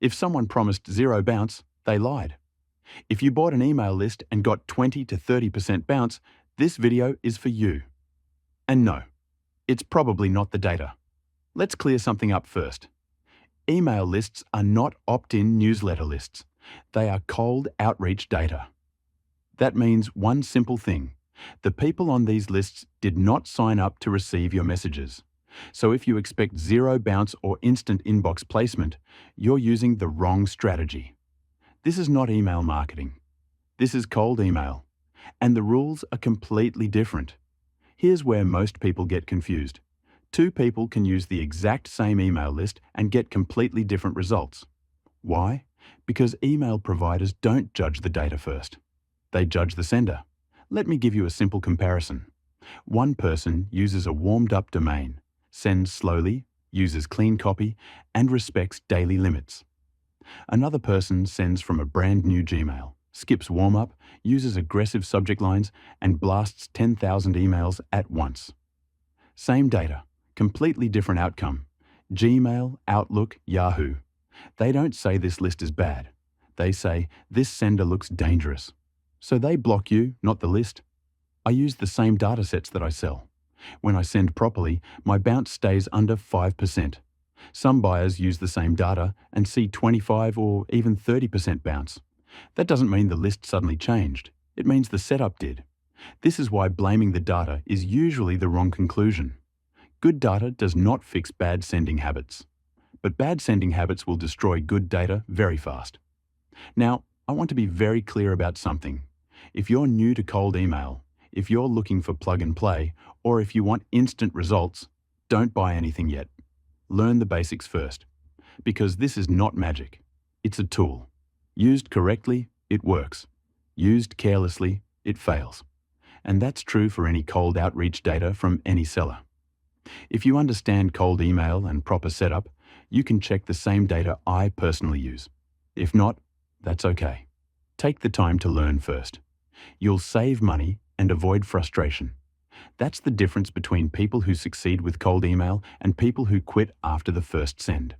If someone promised zero bounce, they lied. If you bought an email list and got 20 to 30% bounce, this video is for you. And no, it's probably not the data. Let's clear something up first. Email lists are not opt-in newsletter lists. They are cold outreach data. That means one simple thing. The people on these lists did not sign up to receive your messages. So if you expect zero bounce or instant inbox placement, you're using the wrong strategy. This is not email marketing. This is cold email. And the rules are completely different. Here's where most people get confused. Two people can use the exact same email list and get completely different results. Why? Because email providers don't judge the data first. They judge the sender. Let me give you a simple comparison. One person uses a warmed-up domain, sends slowly, uses clean copy, and respects daily limits. Another person sends from a brand new Gmail, skips warm-up, uses aggressive subject lines, and blasts 10,000 emails at once. Same data, completely different outcome. Gmail, Outlook, Yahoo. They don't say this list is bad. They say this sender looks dangerous. So they block you, not the list. I use the same datasets that I sell. When I send properly, my bounce stays under 5%. Some buyers use the same data and see 25 or even 30% bounce. That doesn't mean the list suddenly changed. It means the setup did. This is why blaming the data is usually the wrong conclusion. Good data does not fix bad sending habits. But bad sending habits will destroy good data very fast. Now, I want to be very clear about something. If you're new to cold email, if you're looking for plug and play, or if you want instant results, don't buy anything yet. Learn the basics first. Because this is not magic. It's a tool. Used correctly, it works. Used carelessly, it fails. And that's true for any cold outreach data from any seller. If you understand cold email and proper setup, you can check the same data I personally use. If not, that's okay. Take the time to learn first. You'll save money and avoid frustration. That's the difference between people who succeed with cold email and people who quit after the first send.